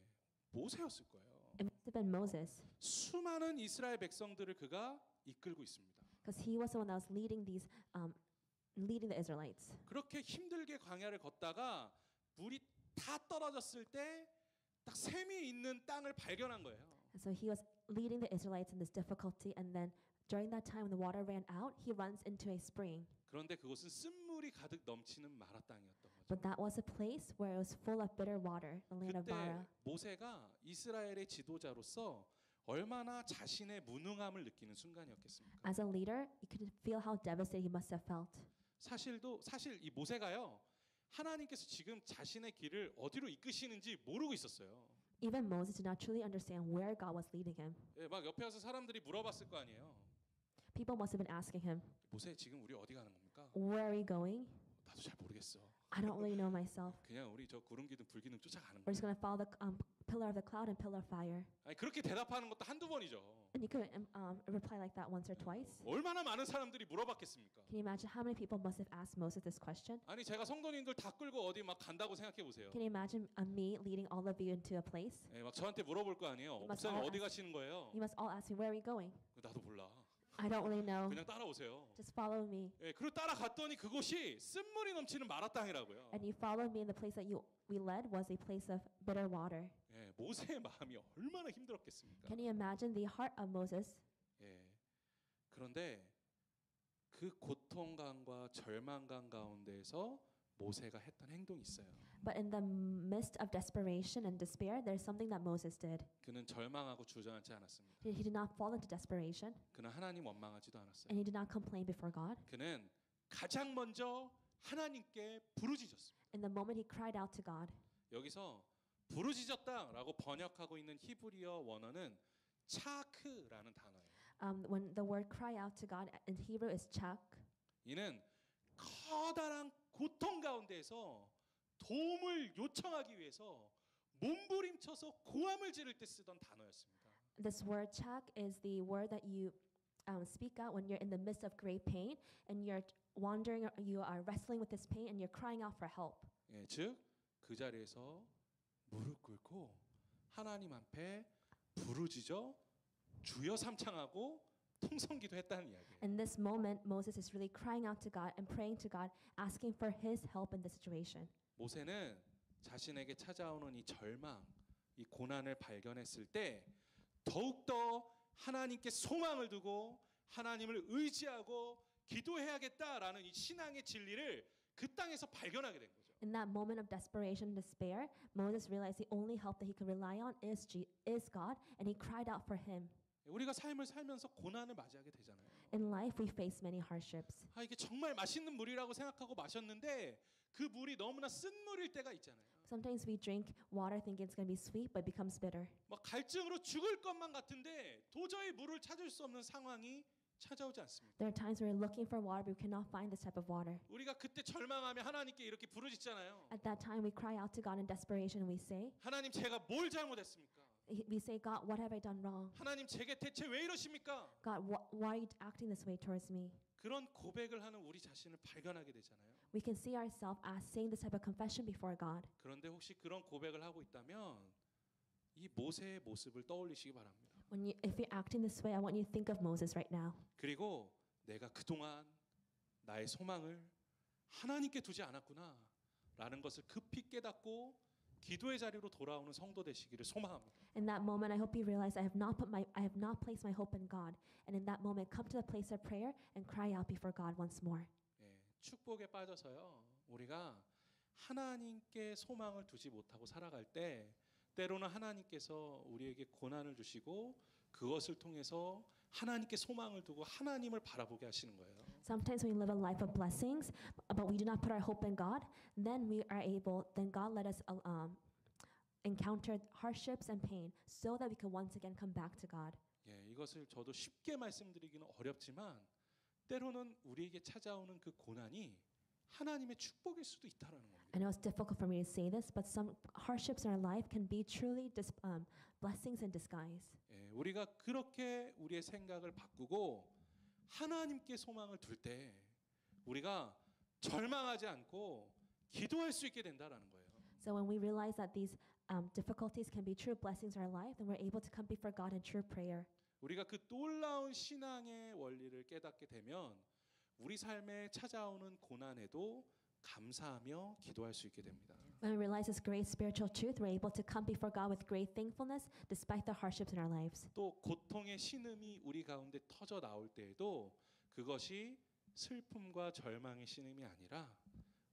A: 모세였을 거예요.
B: It must have been Moses,
A: 수많은 이스라엘 백성들을 그가 이끌고 있습니다.
B: because he was the one that was leading the Israelites.
A: 그렇게 힘들게 광야를 걷다가 물이 다 떨어졌을 때 딱 샘이 있는 땅을 발견한 거예요.
B: And so he was leading the Israelites in this difficulty, and then during that time when the water ran out, he runs into a spring.
A: 그런데 그곳은 쓴물이 가득 넘치는 마라 땅이었던 거죠.
B: But that was a place where it was full of bitter water, the land of
A: 그때
B: Bara.
A: 모세가 이스라엘의 지도자로서 얼마나 자신의 무능함을 느끼는 순간이었겠습니까?
B: As a leader, you could feel how devastated he must have felt.
A: 사실 이 모세가요. 하나님께서 지금 자신의 길을 어디로 이끄시는지 모르고 있었어요.
B: Even Moses did not truly understand where God was leading him.
A: 예, 막 옆에 와서 사람들이 물어봤을 거 아니에요.
B: People must have been asking him,
A: 모세 지금 우리 어디 가는 겁니까?
B: "Where are we going?
A: 나도 잘 모르겠어.
B: I don't really know myself.
A: 그냥 우리 저 구름 기둥 불 기둥 쫓아가는
B: We're
A: 거야.
B: just going to follow the pillar of the cloud and pillar of fire."
A: 아니 그렇게 대답하는 것도 한두 번이죠.
B: And you could reply like that once or twice.
A: 얼마나 많은 사람들이 물어봤겠습니까?
B: Can you imagine how many people must have asked Moses this question?
A: 아니 제가 성도님들 다 끌고 어디 막 간다고 생각해 보세요.
B: Can you imagine me leading all of you into a place?
A: 예, 막 저한테 물어볼 거 아니에요.
B: You must
A: 목사님
B: all
A: 어디
B: ask-
A: 가시는 거예요?
B: You must all ask me, "Where are we going?"
A: 나도 몰라.
B: I don't really know.
A: 그냥 따라오세요.
B: Just follow me.
A: 예, 그리고 따라갔더니 그곳이 쓴물이 넘치는 마라 땅이라고요.
B: And you followed me, and the place that we led was a place of bitter water.
A: 예, 모세의 마음이 얼마나 힘들었겠습니까?
B: Can you imagine the heart of Moses?
A: 예. 그런데 그 고통감과 절망감 가운데에서 모세가 했던 행동이 있어요.
B: But in the midst of desperation and despair, there's something that Moses did.
A: 그는 절망하고 주저앉지 않았습니다.
B: He did not fall into desperation,
A: 그는 하나님 원망하지도 않았어요.
B: and he did not complain before God.
A: 그는 가장 먼저 하나님께 부르짖었습니다.
B: In the moment he cried out to God.
A: 여기서 부르짖었다라고 번역하고 있는 히브리어 원어는 차크라는 단어예요.
B: When the word cry out to God in Hebrew is chak,
A: 이는 커다란 고통 가운데에서 도움을 요청하기 위해서 몸부림쳐서 고함을 지를 때 쓰던 단어였습니다.
B: this word chak is the word that you speak out when you're in the midst of great pain and you're wandering, you are wrestling with this pain and you're crying out for help.
A: 예, 즉 그 자리에서 무릎 꿇고 하나님 앞에 부르짖어 주여 삼창하고 통성기도 했다는 이야기예요.
B: In this moment, Moses is really crying out to God and praying to God, asking for his help in this situation.
A: 모세는 자신에게 찾아오는 이 절망, 이 고난을 발견했을 때 더욱더 하나님께 소망을 두고 하나님을 의지하고 기도해야겠다라는 이 신앙의 진리를 그 땅에서 발견하게 된 거죠.
B: In that moment of desperation and despair, Moses realized the only help that he could rely on is God, and he cried out for him.
A: 우리가 삶을 살면서 고난을 맞이하게 되잖아요.
B: In life, we face many hardships.
A: 아, 이게 정말 맛있는 물이라고 생각하고 마셨는데 그 물이 너무나 쓴 물일 때가 있잖아요.
B: Sometimes we drink water thinking it's going to be sweet, but it becomes bitter.
A: 막 갈증으로 죽을 것만 같은데 도저히 물을 찾을 수 없는 상황이 찾아오지 않습니다.
B: There are times where we're looking for water, but we cannot find this type of water.
A: 우리가 그때 절망하며 하나님께 이렇게 부르짖잖아요.
B: At that time, we cry out to God in desperation and we say,
A: 하나님 제가 뭘 잘못했습니까?
B: we say, "God, what have I done wrong?
A: 하나님 제게 대체 왜 이러십니까?
B: God, why are you acting this way towards me?"
A: 그런 고백을 하는 우리 자신을 발견하게 되잖아요.
B: We can see ourselves as saying this type of confession before God.
A: 그런데 혹시 그런 고백을 하고 있다면 이 모세의 모습을 떠올리시기 바랍니다.
B: If you're acting this way, I want you to think of Moses right now.
A: 그리고 내가 그동안 나의 소망을 하나님께 두지 않았구나 라는 것을 급히 깨닫고 기도의 자리로 돌아오는 성도 되시기를 소망합니다.
B: In that moment, I hope you realize I have not placed my hope in God. And in that moment, come to the place of prayer and cry out before God once more.
A: 예, 축복에 빠져서요. 우리가 하나님께 소망을 두지 못하고 살아갈 때 때로는 하나님께서 우리에게 고난을 주시고 그것을 통해서 하나님께 소망을 두고 하나님을 바라보게 하시는 거예요.
B: Sometimes when we live a life of blessings, but we do not put our hope in God, then God let us encounter hardships and pain so that we can once again come back to God.
A: 예, 이것을 저도 쉽게 말씀드리기는 어렵지만 때로는 우리에게 찾아오는 그 고난이 하나님의 축복일 수도 있다라는 겁니다.
B: I know it's difficult for me to say this, but some hardships in our life can be truly blessings in disguise.
A: 예, 우리가 그렇게 우리의 생각을 바꾸고 하나님께 소망을 둘 때 우리가 절망하지 않고 기도할 수 있게 된다라는 거예요.
B: So when we realize that these difficulties can be true blessings in our life, then we're able to come before God in true prayer.
A: 우리가 그 놀라운 신앙의 원리를 깨닫게 되면 우리 삶에 찾아오는 고난에도 감사하며 기도할 수 있게 됩니다.
B: When we realize this great spiritual truth, we're able to come before God with great thankfulness despite the hardships in our lives.
A: 또 고통의 신음이 우리 가운데 터져 나올 때에도 그것이 슬픔과 절망의 신음이 아니라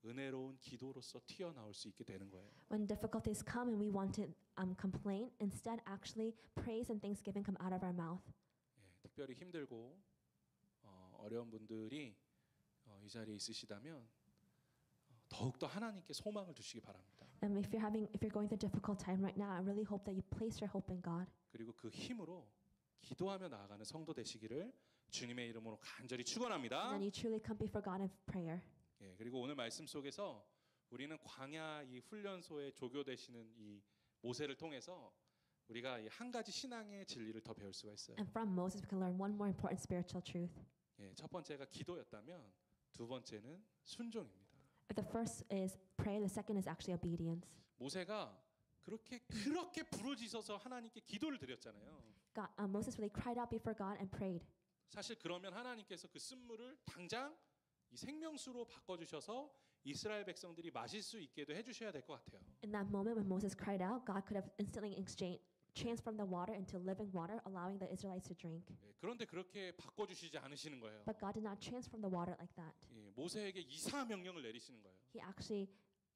A: 은혜로운 기도로서 튀어나올 수 있게 되는 거예요.
B: When difficulties come and we want to complain, instead actually praise and thanksgiving come out of our mouth.
A: 예, 특별히 힘들고 어려운 분들이 이 자리에 있으시다면 더욱더 하나님께 소망을 두시기 바랍니다.
B: And if you're going through a difficult time right now, I really hope that you place your hope in God.
A: 그리고 그 힘으로 기도하며 나아가는 성도 되시기를 주님의 이름으로 간절히 축원합니다.
B: And then you truly come before God in prayer.
A: 예, 그리고 오늘 말씀 속에서 우리는 광야 이 훈련소에 조교되시는 이 모세를 통해서 우리가 이 한 가지 신앙의 진리를 더 배울 수가 있어요.
B: And from Moses, we can learn one more important spiritual truth.
A: 예, 첫 번째가 기도였다면 두 번째는 순종입니다.
B: If the first is prayer, the second is actually obedience.
A: 모세가 그렇게 부르짖어서 하나님께 기도를 드렸잖아요.
B: Moses really cried out before God and prayed.
A: 사실 그러면 하나님께서 그 쓴물을 당장 이 생명수로 바꿔주셔서 이스라엘 백성들이 마실 수 있게도 해주셔야 될 것 같아요.
B: In that moment when Moses cried out, God could have instantly transformed the water into living water, allowing the Israelites to drink.
A: 예, 그런데 그렇게 바꿔주시지 않으시는 거예요.
B: But God did not transform the water like that.
A: 예, 모세에게 이상한 명령을 내리시는 거예요.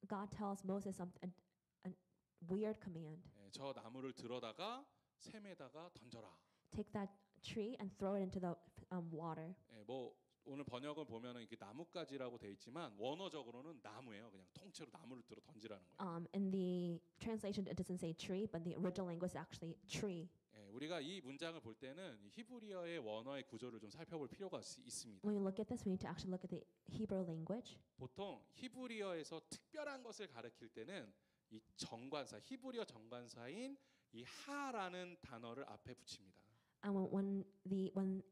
B: God tells Moses a weird command.
A: 예, 저 나무를 들어다가 샘에다가 던져라.
B: Take that tree and throw it into the water.
A: 예, 뭐 오늘 번역을 보면은 이게 나뭇가지라고 돼 있지만 원어적으로는 나무예요. 그냥 통째로 나무를 들어 던지라는 거예요.
B: In the translation, it doesn't say tree, but the original language is actually tree.
A: 예, 우리가 이 문장을 볼 때는 이 히브리어의 원어의 구조를 좀 살펴볼 필요가 있습니다.
B: When we look at this, we need to actually look at the Hebrew language.
A: 보통 히브리어에서 특별한 것을 가리킬 때는 이 정관사, 히브리어 정관사인 이 하라는 단어를 앞에 붙입니다.
B: And when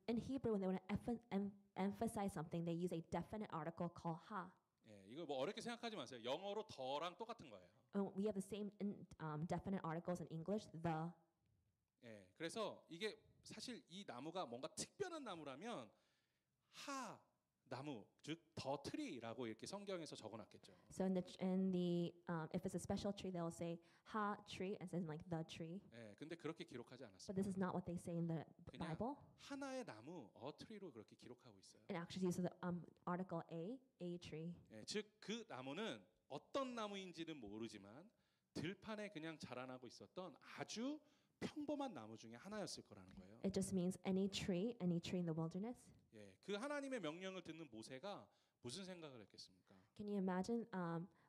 B: in Hebrew, when they want to emphasize something, they use a definite article called ha.
A: 예, 이거 뭐 어렵게 생각하지 마세요. 영어로 더랑 똑같은 거예요.
B: We have the same definite articles in English, the.
A: 예, 그래서 이게 사실 이 나무가 뭔가 특별한 나무라면 하 나무, 즉 더 트리라고 이렇게 성경에서 적어놨겠죠.
B: So if it's a special tree, they'll say ha tree and then like the tree.
A: 예, 근데 그렇게 기록하지
B: But
A: 않았습니다.
B: this is not what they say in the
A: 그냥
B: Bible.
A: 하나의 나무, 트리로 그렇게 기록하고 있어요.
B: It actually uses the article a tree.
A: 예, 즉 그 나무는 어떤 나무인지는 모르지만 들판에 그냥 자라나고 있었던 아주 평범한 나무 중에 하나였을 거라는 거예요.
B: It just means any tree in the wilderness.
A: 예, 그 하나님의 명령을 듣는 모세가 무슨 생각을 했겠습니까?
B: Can you imagine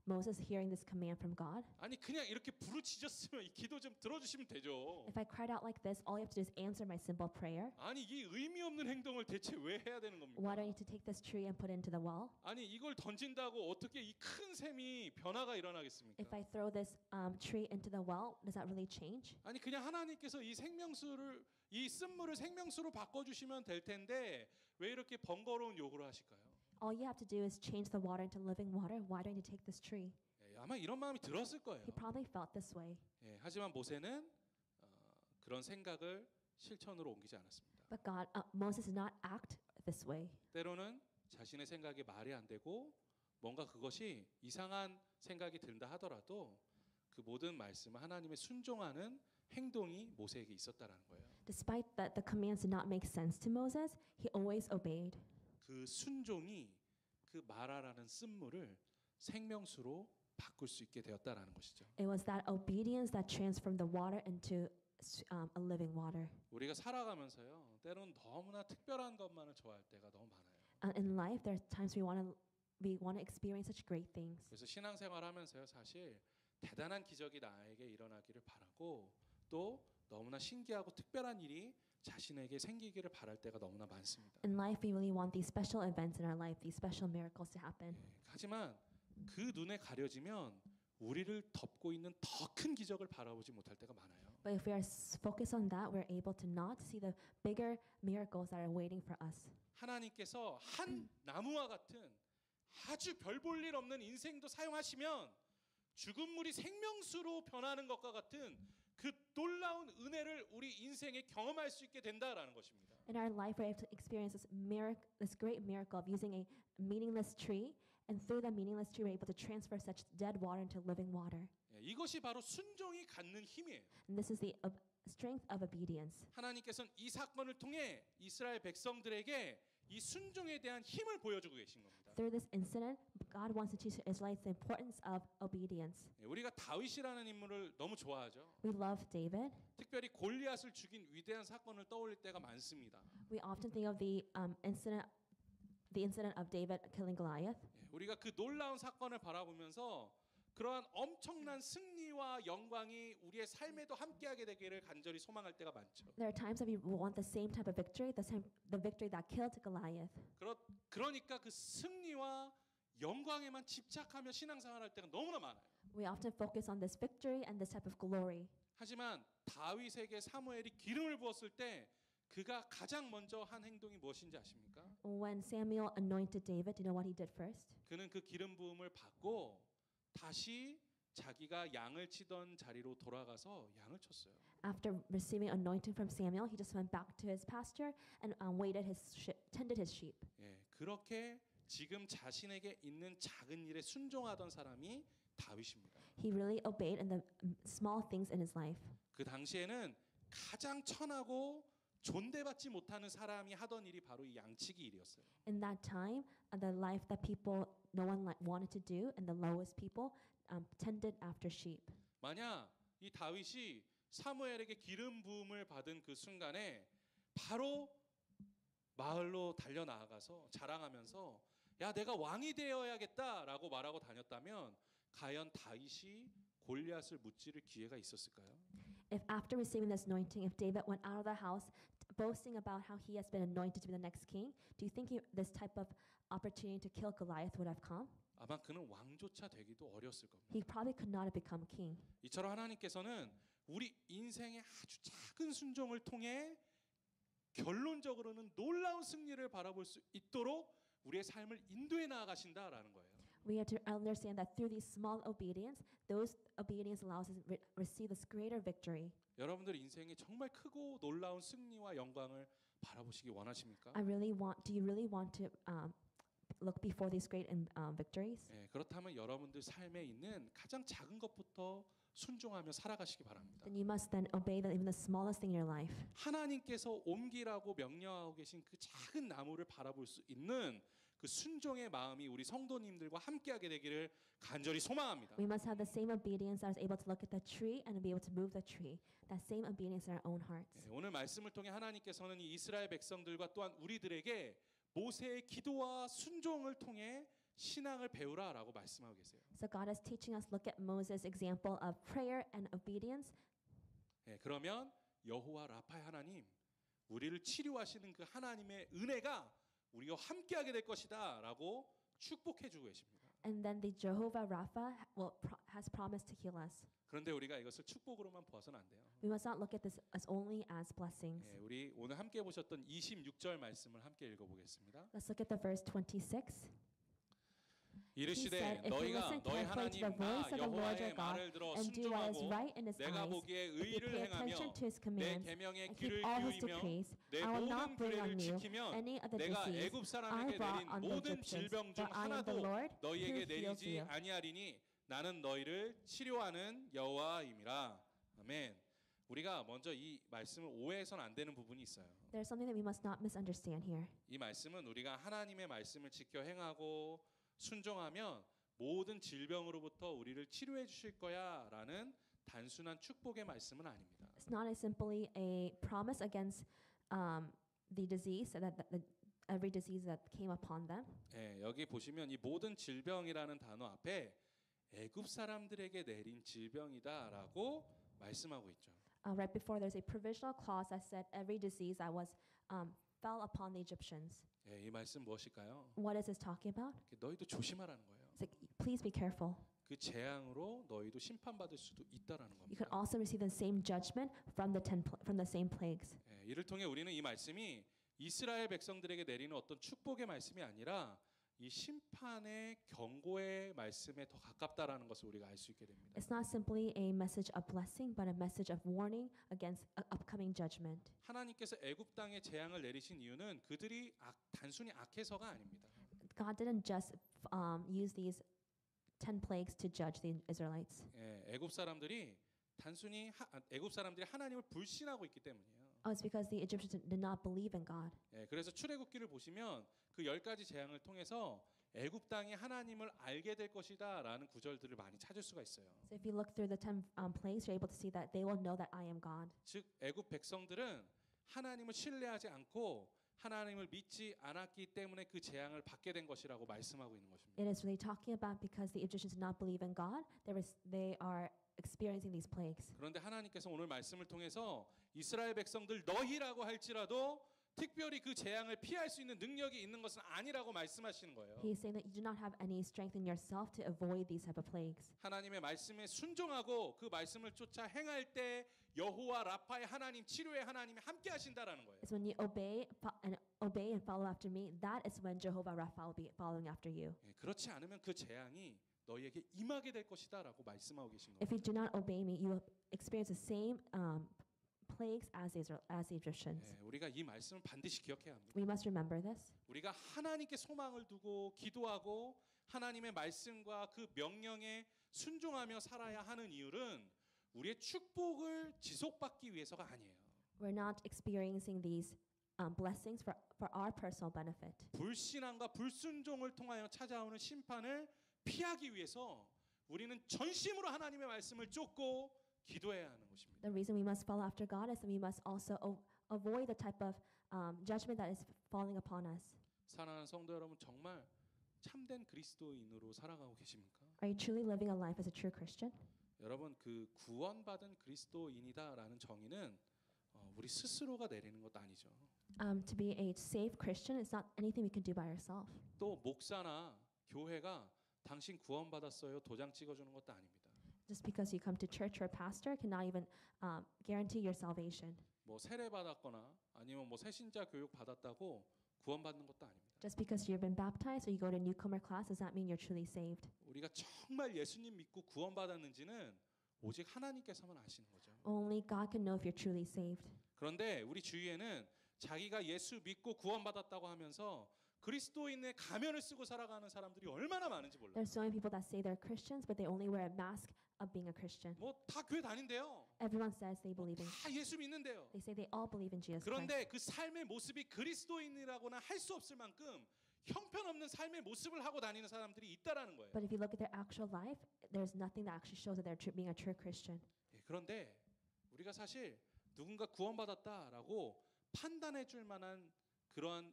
B: Moses hearing this command from God?
A: 아니 그냥 이렇게 부르짖었으면 이 기도 좀 들어주시면 되죠.
B: If I cried out like this, all you have to do is answer my simple prayer.
A: 아니 이 의미 없는 행동을 대체 왜 해야 되는 겁니까?
B: Why do I need to take this tree and put it into the well?
A: 아니 이걸 던진다고 어떻게 이 큰 샘이 변화가 일어나겠습니까?
B: If I throw this tree into the well, does that really change?
A: 아니 그냥 하나님께서 이 생명수를 이 쓴물을 생명수로 바꿔주시면 될 텐데 왜 이렇게 번거로운 요구를 하실까요?
B: All you have to do is change the water into living water. Why do I need to take this tree?
A: 예, 아마 이런 마음이 들었을 거예요.
B: He probably felt this way.
A: 예, 하지만 모세는 그런 생각을 실천으로 옮기지 않았습니다.
B: But Moses did not act this way.
A: 때로는 자신의 생각이 말이 안 되고 뭔가 그것이 이상한 생각이 든다 하더라도 그 모든 말씀을 하나님의 순종하는 행동이 모세에게 있었다라는 거예요.
B: Despite that the commands did not make sense to Moses, he always obeyed.
A: 그 순종이 그 마라라는 쓴물을 생명수로 바꿀 수 있게 되었다라는 것이죠.
B: It was that obedience that transformed the water into a living water.
A: 우리가 살아가면서요, 때로는 너무나 특별한 것만을 좋아할 때가 너무 많아요.
B: In life, there are times we want to experience such great things.
A: 그래서 신앙생활하면서요, 사실 대단한 기적이 나에게 일어나기를 바라고 또 너무나 신기하고 특별한 일이 자신에게 생기기를 바랄 때가 너무나 많습니다.
B: In life, we really want these special events in our life, these special miracles to happen.
A: 하지만 그 눈에 가려지면 우리를 덮고 있는 더 큰 기적을 바라보지 못할 때가 많아요.
B: But if we are focused on that, we're able to not see the bigger miracles that are waiting for us.
A: 하나님께서 한 나무와 같은 아주 별 볼 일 없는 인생도 사용하시면 죽은 물이 생명수로 변하는 것과 같은 그 놀라운 은혜를 우리 인생에 경험할 수 있게 된다라는 것입니다.
B: In our life, we're able to experience this great miracle of using a meaningless tree, and through that meaningless tree, we're able to transfer such dead water into living water.
A: 이것이 바로 순종이 갖는 힘이에요.
B: And this is the strength of obedience.
A: 하나님께서는 이 사건을 통해 이스라엘 백성들에게 이 순종에 대한 힘을 보여주고 계신 겁니다.
B: Through this incident, God wants to teach the Israelites the importance of obedience.
A: 우리가 다윗이라는 인물을 너무 좋아하죠.
B: We love David.
A: 특별히 골리앗을 죽인 위대한 사건을 떠올릴 때가 많습니다.
B: We often think of the incident of David killing Goliath.
A: 우리가 그 놀라운 사건을 바라보면서 그러한 엄청난 승리와 영광이 우리의 삶에도 함께하게 되기를 간절히 소망할 때가 많죠.
B: There are times that we want the same type of victory, the victory that killed Goliath.
A: 그러니까 그 승리와 영광에만 집착하며 신앙생활할 때가 너무나 많아요.
B: We often focus on this victory and this type of glory.
A: 하지만 다윗에게 사무엘이 기름을 부었을 때 그가 가장 먼저 한 행동이 무엇인지 아십니까?
B: When Samuel anointed David, do you know what he did first?
A: 그는 그 기름 부음을 받고 다시 자기가 양을 치던 자리로 돌아가서 양을 쳤어요.
B: After receiving anointing from Samuel, he just went back to his pasture and tended his sheep.
A: 그렇게 지금 자신에게 있는 작은 일에 순종하던 사람이 다윗입니다.
B: He really obeyed in the small things in his life.
A: 그 당시에는 가장 천하고 존대받지 못하는 사람이 하던 일이 바로 이 양치기 일이었어요.
B: In that time, the life that no one wanted to do, and the lowest people tended after sheep.
A: 만약 이 다윗이 사무엘에게 기름 부음을 받은 그 순간에 바로 마을로 달려 나아가서 자랑하면서 야 내가 왕이 되어야겠다라고 말하고 다녔다면 과연 다윗이 골리앗을 무찌를 기회가 있었을까요?
B: If after receiving this anointing, if David went out of the house boasting about how he has been anointed to be the next king, do you think this type of opportunity to kill Goliath would have come?
A: 아마 그는 왕조차 되기도 어려웠을 겁니다.
B: He probably could not have become king.
A: 이처럼 하나님께서는 우리 인생의 아주 작은 순종을 통해 결론적으로는 놀라운 승리를 바라볼 수 있도록 우리의 삶을 인도해 나아가신다라는 거예요.
B: We have to understand that through these small obedience, those obedience allows us to receive this greater victory.
A: 여러분들 인생에 정말 크고 놀라운 승리와 영광을 바라보시기 원하십니까?
B: Do you really want to look before these great victories?
A: 그렇다면 여러분들 삶에 있는 가장 작은 것부터 순종하며 살아가시기 바랍니다.
B: Then you must then obey even the smallest thing in your life.
A: 하나님께서 옮기라고 명령하고 계신 그 작은 나무를 바라볼 수 있는 그 순종의 마음이 우리 성도님들과 함께하게 되기를 간절히 소망합니다.
B: We must have the same obedience that is able to look at the tree and be able to move the tree. That same obedience in our own hearts.
A: 오늘 말씀을 통해 하나님께서는 이 이스라엘 백성들과 또한 우리들에게 모세의 기도와 순종을 통해 신앙을 배우라라고 말씀하고 계세요.
B: So God is teaching us, look at Moses' example of prayer and obedience.
A: 그러면 여호와 라파의 하나님, 우리를 치료하시는 그 하나님의 은혜가 우리와 함께하게 될 것이다라고 축복해주고 계십니다.
B: And then the Jehovah Rapha has promised to heal us.
A: 그런데 우리가 이것을 축복으로만 보아서는 안 돼요.
B: We must not look at this as only as blessings.
A: 우리 오늘 함께 보셨던 26절 말씀을 함께 읽어보겠습니다.
B: Let's look at the verse 26.
A: 이르시되
B: If you
A: 너희가
B: listen
A: 너희
B: carefully to the
A: 하나님
B: voice of the Lord your
A: 여호와의
B: God
A: 말을 들어
B: and do what is
A: 순종하고
B: right in His
A: 내가
B: eyes,
A: 보기에
B: if you
A: 의를
B: pay
A: 행하며
B: attention to His
A: 내
B: commands
A: 계명에
B: and
A: 귀를
B: keep all His
A: 기울이며
B: decrees,
A: 내
B: I will
A: 모든
B: not bring on
A: 규례를
B: you
A: 지키면
B: any of the
A: 내가
B: disease
A: 애굽
B: I
A: 사람에게
B: brought
A: 내린
B: on the
A: 모든
B: Egyptians,
A: 질병 중
B: for I am the
A: 하나도
B: Lord who
A: 너희에게
B: heals
A: 내리지
B: you.
A: 아니하리니 나는 너희를 치료하는 여호와임이라. 아멘. 우리가 먼저 이 말씀을 오해해서는 안 되는 부분이 있어요.
B: There's something that we must not misunderstand here.
A: 이 말씀은 우리가 하나님의 말씀을 지켜 행하고 순종하면 모든 질병으로부터 우리를 치료해 주실 거야라는 단순한 축복의 말씀은 아닙니다.
B: It's not simply a promise against the disease every disease that came upon them.
A: 여기 보시면 이 모든 질병이라는 단어 앞에 애굽 사람들에게 내린 질병이다라고 말씀하고 있죠.
B: right before there's a provisional clause that said every disease that was fell upon the Egyptians.
A: 예, 이 말씀 무엇일까요?
B: What is this talking about?
A: 너희도 조심하라는 거예요.
B: It's like, please be careful.
A: 그 재앙으로 너희도 심판받을 수도 있다라는
B: You can
A: 겁니다.
B: also receive the same judgment from from the same plagues.
A: 예, 이를 통해 우리는 이 말씀이 이스라엘 백성들에게 내리는 어떤 축복의 말씀이 아니라 이 심판의 경고의 말씀에 더 가깝다라는 것을 우리가 알 수 있게 됩니다.
B: It's not simply a message of blessing, but a message of warning against upcoming judgment.
A: 하나님께서 애굽 땅에 재앙을 내리신 이유는 그들이 단순히 악해서가 아닙니다.
B: God didn't just use these 10 plagues to judge the Israelites.
A: 예, 애굽 사람들이 애굽 사람들이 하나님을 불신하고 있기 때문이에요.
B: It's because the Egyptians did not believe in God.
A: 예, 그래서 출애굽기를 보시면 그 10가지 재앙을 통해서 애굽 땅이 하나님을 알게 될 것이다라는 구절들을 많이 찾을 수가 있어요.
B: So if you look through the 10 plagues, you're able to see that they will know that I am God.
A: 즉 애굽 백성들은 하나님을 신뢰하지 않고 하나님을 믿지 않았기 때문에 그 재앙을 받게 된 것이라고 말씀하고 있는 것입니다.
B: It is really talking about because the Egyptians did not believe in God, they are experiencing these plagues.
A: 그런데 하나님께서 오늘 말씀을 통해서 이스라엘 백성들 너희라고 할지라도 특별히 그 재앙을 피할 수 있는 능력이 있는 것은 아니라고 말씀하시는 거예요.
B: He is saying that you do not have any strength in yourself to avoid these type of plagues.
A: 하나님의 말씀에 순종하고 그 말씀을 쫓아 행할 때 여호와 라파의 하나님, 치료의 하나님이 함께 하신다라는 거예요.
B: It's when you obey and follow after me, that is when Jehovah Rapha will be following after you.
A: 예, 그렇지 않으면 그 재앙이 너희에게 임하게 될 것이다라고 말씀하고 계신
B: If
A: 거예요.
B: you do not obey me, you will experience the same plagues as the Egyptians.
A: 예, 우리가 이 말씀을 반드시 기억해야 합니다.
B: We must remember this.
A: 우리가 하나님께 소망을 두고 기도하고 하나님의 말씀과 그 명령에 순종하며 살아야 하는 이유는 우리의 축복을 지속받기 위해서가 아니에요.
B: We're not experiencing these blessings for our personal benefit.
A: 불신앙과 불순종을 통하여 찾아오는 심판을 피하기 위해서 우리는 전심으로 하나님의 말씀을 쫓고 기도해야 하는 것입니다.
B: The reason we must follow after God is that we must also avoid the type of judgment that is falling upon us.
A: 사랑하는 성도 여러분, 정말 참된 그리스도인으로 살아가고 계십니까?
B: Are you truly living a life as a true Christian?
A: 여러분, 그 구원받은 그리스도인이다라는 정의는 우리 스스로가 내리는 것도 아니죠.
B: To be a saved Christian is not anything we can do by ourselves.
A: 또 목사나 교회가 당신 구원받았어요 도장 찍어주는 것도 아닙니다.
B: Just because you come to church or a pastor cannot even guarantee your salvation.
A: 뭐 세례 받았거나 아니면 뭐 새신자 교육 받았다고 구원받는 것도 아닙니다.
B: Just because you've been baptized or you go to newcomer class does not mean you're truly saved.
A: 우리가 정말 예수님 믿고 구원받았는지는 오직 하나님께서만 아시는 거죠.
B: Only God can know if you're truly saved.
A: 그런데 우리 주위에는 자기가 예수 믿고 구원받았다고 하면서 그리스도인의 가면을 쓰고 살아가는 사람들이 얼마나 많은지 몰라요.
B: There's so many people that say they're Christians, but they only wear a mask of being a Christian.
A: 뭐 다 교회 다닌대요.
B: Everyone says they believe in.
A: 다 예수 믿는데요.
B: They say they all believe in Jesus Christ.
A: 그런데 그 삶의 모습이 그리스도인이라고나 할 수 없을 만큼 형편없는 삶의 모습을 하고 다니는 사람들이 있다라는 거예요.
B: But if you look at their actual life, there's nothing that actually shows that they're being a true Christian.
A: 예, 그런데 우리가 사실 누군가 구원받았다라고 판단해 줄 만한 그런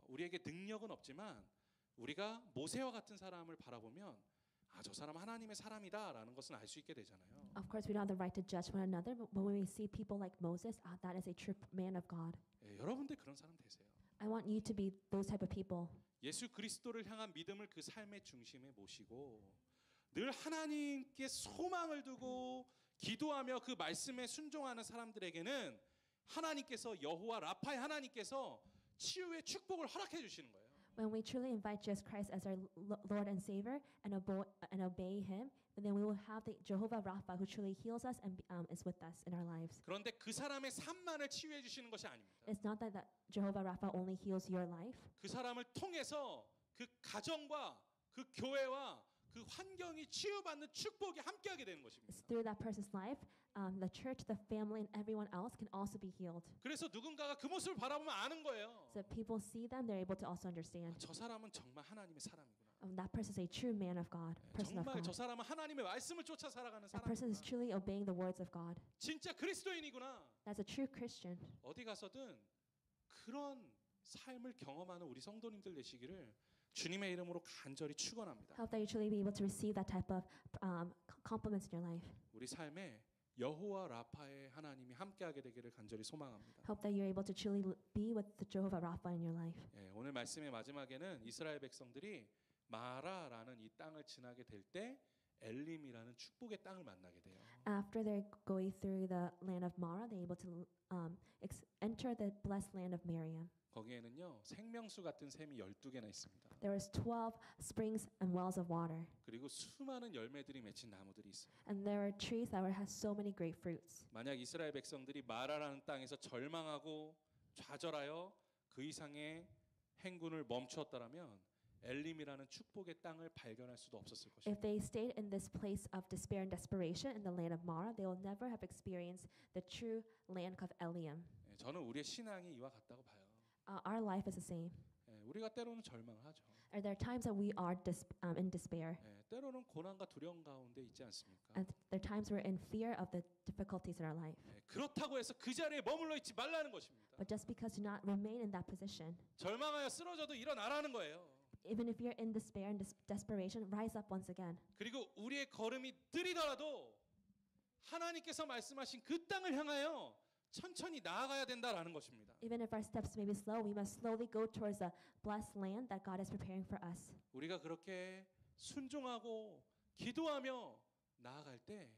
A: 우리에게 능력은 없지만 우리가 모세와 같은 사람을 바라보면 아, 저 사람 하나님의 사람이다라는 것은 알 수 있게 되잖아요.
B: Of course, we don't have the right to judge one another, but when we see people like Moses, that is a true man of God.
A: 예, 여러분들 그런 사람 되세요.
B: I want you to be those type of people.
A: 예수 그리스도를 향한 믿음을 그 삶의 중심에 모시고 늘 하나님께 소망을 두고 기도하며 그 말씀에 순종하는 사람들에게는 하나님께서 여호와 라파의 하나님께서 치유의 축복을 허락해 주시는 거예요.
B: When we truly invite Jesus Christ as our Lord and Savior and obey Him, then we will have the Jehovah Rapha who truly heals us and is with us in our lives.
A: 그런데 그 사람의 삶만을 치유해 주시는 것이 아닙니다.
B: It's not that Jehovah Rapha only heals your life.
A: 그 사람을 통해서 그 가정과 그 교회와 그 환경이 치유받는 축복이 함께하게 되는 것입니다.
B: It's through that person's life, the church, the family, and everyone else can also be healed.
A: 그래서 누군가가 그 모습을 바라보면 아는 거예요.
B: So if people see them, they're able to also understand.
A: 저 사람은 정말 하나님의 사람이구나.
B: That person is a true man of God, person of
A: 정말 저
B: God.
A: 사람은 하나님의 말씀을 쫓아 살아가는
B: That person is
A: 사람이구나.
B: truly obeying the words of God.
A: 진짜 그리스도인이구나.
B: That's a true Christian.
A: 어디 가서든 그런 삶을 경험하는 우리 성도님들 되시기를 주님의 이름으로 간절히 축원합니다.
B: Hope that you truly be able to receive that type of compliments in your life.
A: 우리 삶에 여호와 라파의 하나님이 함께하게 되기를 간절히 소망합니다.
B: Hope that you're able to truly be with the Jehovah Rapha in your life.
A: 예, 오늘 말씀의 마지막에는 이스라엘 백성들이 마라라는 이 땅을 지나게 될 때 엘림이라는 축복의 땅을 만나게 돼요.
B: After they're going through the land of Mara, they're able to enter the blessed land of Miriam.
A: 거기에는요 생명수 같은 샘이 12개나 있습니다.
B: There was 12 springs and wells of water,
A: 그리고 수많은 열매들이 맺힌 나무들이 있어요.
B: and there were trees that had so many great fruits.
A: 만약 이스라엘 백성들이 마라라는 땅에서 절망하고 좌절하여 그 이상의 행군을 멈추었다라면 엘림이라는 축복의 땅을 발견할 수도 없었을 것입니다.
B: If they stayed in this place of despair and desperation in the land of Mara, they will never have experienced the true land of Eliam.
A: 예, 저는 우리의 신앙이 이와 같다고 봐요.
B: Our life is the same.
A: 예, 우리가 때로는 절망을 하죠.
B: Are there times that we are in despair?
A: 예, 때로는 고난과 두려움 가운데 있지 않습니까?
B: And there are times we're in fear of the difficulties in our life.
A: 예, 그렇다고 해서 그 자리에 머물러 있지 말라는 것입니다.
B: But just because you not remain in that position,
A: 절망하여 쓰러져도 일어나라는 거예요.
B: even if you're in despair and desperation, rise up once again.
A: 그리고 우리의 걸음이 느리더라도 하나님께서 말씀하신 그 땅을 향하여 천천히 나아가야 된다라는 것입니다.
B: Even if our steps may be slow, we must slowly go towards the blessed land that God is preparing for us.
A: 우리가 그렇게 순종하고 기도하며 나아갈 때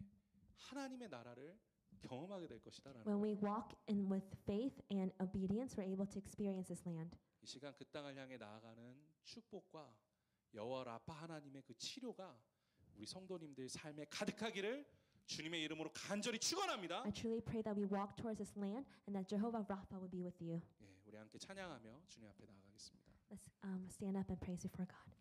A: 하나님의 나라를 경험하게 될 것이다라는
B: When
A: 거예요.
B: we walk in with faith and obedience, we're able to experience this land.
A: 이 시간 그 땅을 향해 나아가는 축복과 여호와 라파 하나님의 그 치료가 우리 성도님들 삶에 가득하기를 주님의 이름으로 간절히 축원합니다.
B: I truly pray that we walk towards this land and that Jehovah Rapha will be with you.
A: 예, 우리 함께 찬양하며 주님 앞에 나아가겠습니다.
B: Let's stand up and praise before God.